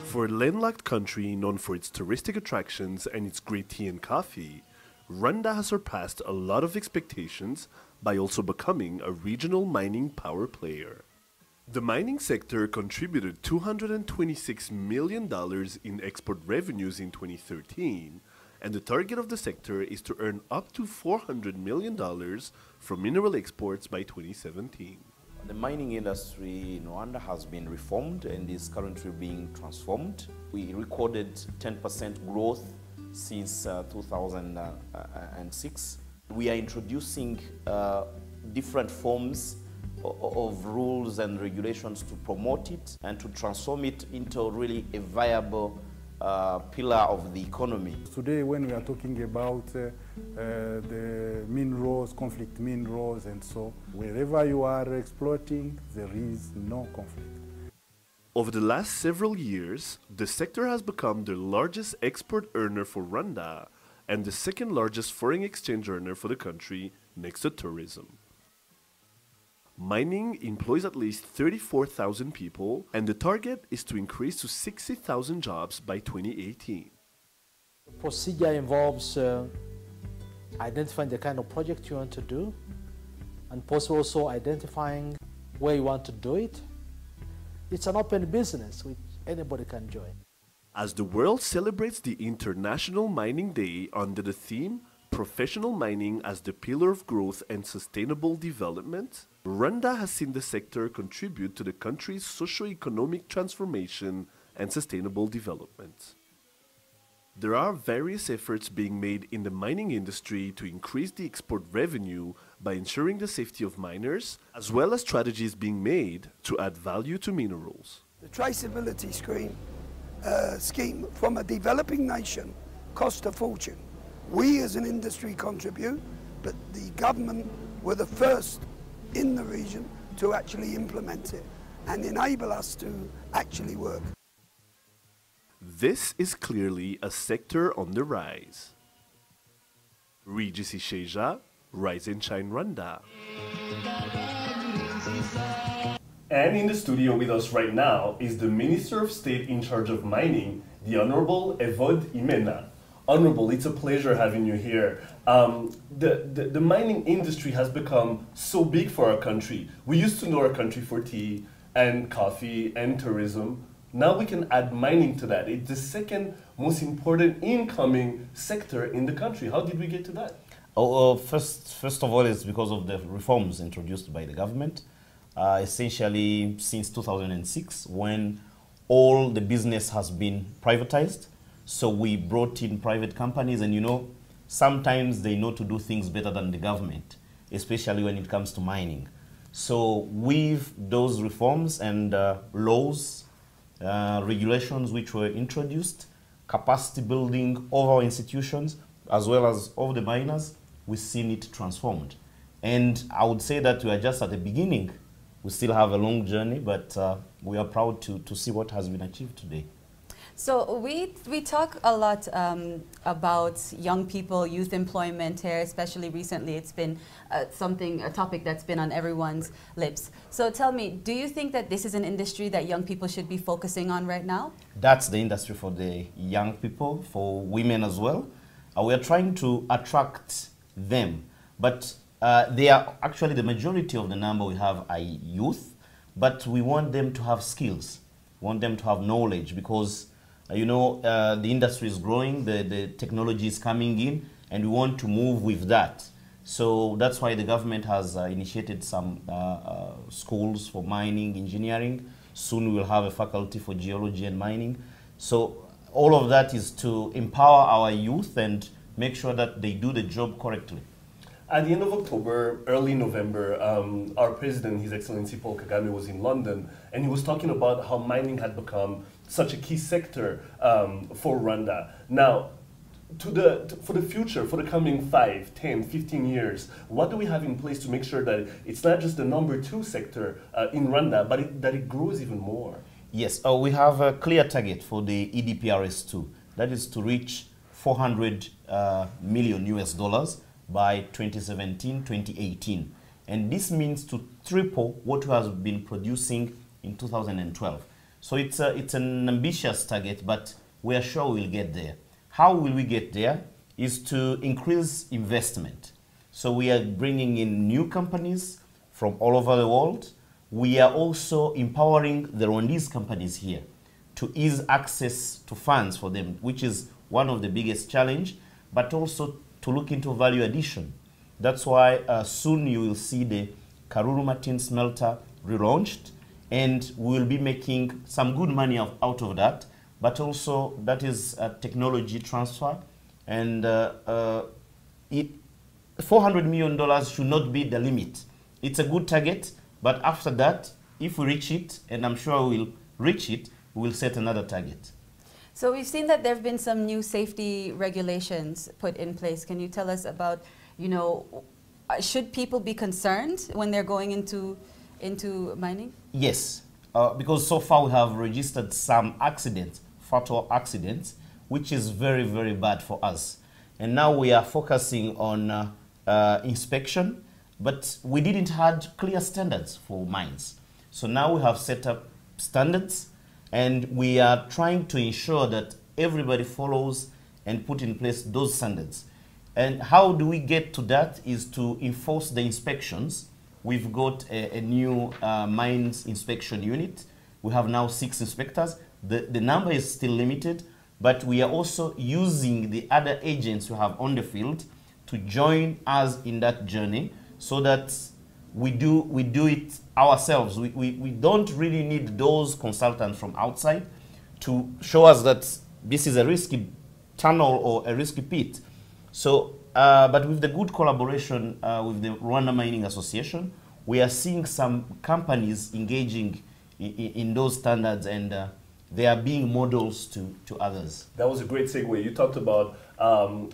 For a landlocked country known for its touristic attractions and its great tea and coffee, Rwanda has surpassed a lot of expectations by also becoming a regional mining power player. The mining sector contributed $226 million in export revenues in 2013, and the target of the sector is to earn up to $400 million from mineral exports by 2017. The mining industry in Rwanda has been reformed and is currently being transformed. We recorded 10% growth since 2006. We are introducing different forms of rules and regulations to promote it and to transform it into really a viable pillar of the economy. Today, when we are talking about the minerals, conflict minerals, and so, wherever you are exploiting, there is no conflict. Over the last several years, the sector has become the largest export earner for Rwanda and the second largest foreign exchange earner for the country, next to tourism. Mining employs at least 34,000 people, and the target is to increase to 60,000 jobs by 2018. The procedure involves identifying the kind of project you want to do, and possibly also identifying where you want to do it. It's an open business which anybody can join. As the world celebrates the International Mining Day under the theme Professional Mining as the Pillar of Growth and Sustainable Development, Rwanda has seen the sector contribute to the country's socio-economic transformation and sustainable development. There are various efforts being made in the mining industry to increase the export revenue by ensuring the safety of miners, as well as strategies being made to add value to minerals. The traceability scheme from a developing nation cost a fortune. We as an industry contribute, but the government were the first in the region to actually implement it and enable us to actually work. This is clearly a sector on the rise. Regis Isheja, Rise and Shine Rwanda. And in the studio with us right now is the Minister of State in charge of mining, the Honorable Evode Imena. Honorable, it's a pleasure having you here. The mining industry has become so big for our country. We used to know our country for tea and coffee and tourism. Now we can add mining to that. It's the second most important incoming sector in the country. How did we get to that? First of all, it's because of the reforms introduced by the government. Essentially, since 2006, when all the business has been privatized. So we brought in private companies, and you know, sometimes they know to do things better than the government, especially when it comes to mining. So with those reforms and laws, regulations which were introduced, capacity building of our institutions, as well as of the miners, we've seen it transformed. And I would say that we are just at the beginning. We still have a long journey, but we are proud to see what has been achieved today. So we talk a lot about young people, youth employment here, especially recently. It's been a topic that's been on everyone's lips. So tell me, do you think that this is an industry that young people should be focusing on right now? That's the industry for the young people, for women as well. We are trying to attract them, but they are actually the majority of the number we have are youth, but we want them to have skills, want them to have knowledge, because you know, the industry is growing, the technology is coming in, and we want to move with that. So that's why the government has initiated some schools for mining, engineering. Soon we will have a faculty for geology and mining. So all of that is to empower our youth and make sure that they do the job correctly. At the end of October, early November, our president, His Excellency Paul Kagame, was in London, and he was talking about how mining had become such a key sector for Rwanda. Now, for the future, for the coming 5, 10, 15 years, what do we have in place to make sure that it's not just the #2 sector in Rwanda, but that it grows even more? Yes, we have a clear target for the EDPRS2. That is to reach $400 million US by 2017-2018. And this means to triple what we have been producing in 2012. So it's an ambitious target, but we are sure we'll get there. How will we get there? Is to increase investment. So we are bringing in new companies from all over the world. We are also empowering the Rwandese companies here to ease access to funds for them, which is one of the biggest challenge, but also to look into value addition. That's why soon you will see the Karuru Martin smelter relaunched, and we will be making some good money out of that, but also that is a technology transfer, and $400 million should not be the limit. It's a good target, but after that, if we reach it, and I'm sure we'll reach it, we'll set another target. So we've seen that there have been some new safety regulations put in place. Can you tell us about, you know, should people be concerned when they're going into mining? Yes, because so far we have registered some accidents, fatal accidents, which is very, very bad for us. And now we are focusing on inspection, but we didn't have clear standards for mines. So now we have set up standards, and we are trying to ensure that everybody follows and put in place those standards. And how do we get to that is to enforce the inspections. We've got a new mines inspection unit. We have now 6 inspectors. The number is still limited, but we are also using the other agents we have on the field to join us in that journey, so that we do it ourselves. We don't really need those consultants from outside to show us that this is a risky tunnel or a risky pit. So, but with the good collaboration with the Rwanda Mining Association, we are seeing some companies engaging in those standards, and they are being models to others. That was a great segue. You talked about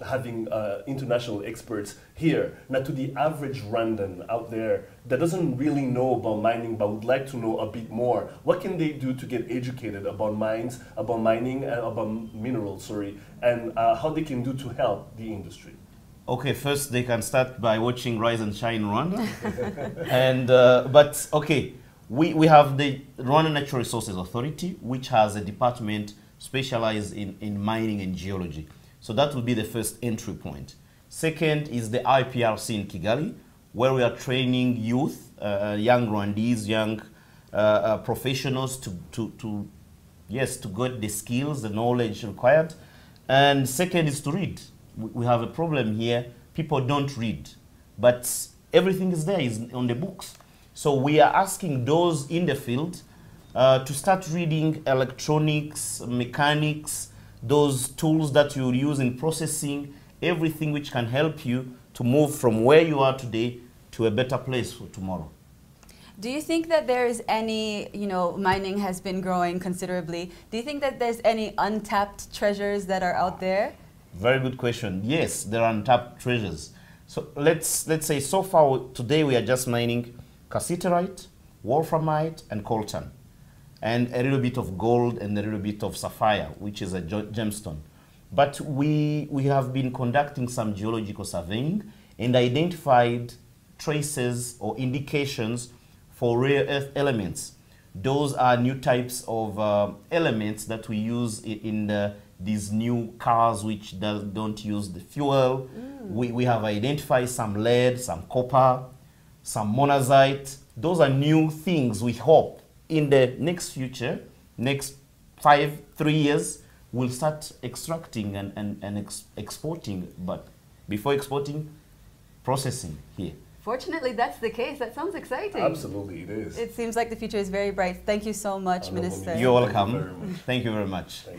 having international experts here. Now, to the average Rwandan out there that doesn't really know about mining but would like to know a bit more, what can they do to get educated about mines, about mining, and about minerals, sorry, and how they can do to help the industry? Okay, first they can start by watching Rise and Shine Rwanda. And, but okay, we have the Rwanda Natural Resources Authority, which has a department specialized in mining and geology. So that will be the first entry point. Second is the IPRC in Kigali, where we are training youth, young Rwandese, young professionals to get the skills, the knowledge required. And second is to read. We have a problem here. People don't read, but everything is there, is on the books. So we are asking those in the field to start reading electronics, mechanics, those tools that you use in processing, everything which can help you to move from where you are today to a better place for tomorrow. Do you think that there is any, you know, mining has been growing considerably. Do you think that there's any untapped treasures that are out there? Very good question. Yes, there are untapped treasures. So let's say so far today we are just mining cassiterite, wolframite, and coltan, and a little bit of gold and a little bit of sapphire, which is a gemstone. But we have been conducting some geological surveying and identified traces or indications for rare earth elements. Those are new types of elements that we use in these new cars which don't use the fuel. We have identified some lead, some copper, some monazite. Those are new things we hope in the next future, next 3 years, we'll start extracting and exporting, but before exporting, processing here. Fortunately, that's the case. That sounds exciting. Absolutely, it is. It seems like the future is very bright. Thank you so much, Minister. You're welcome. Thank you very much. Thank you.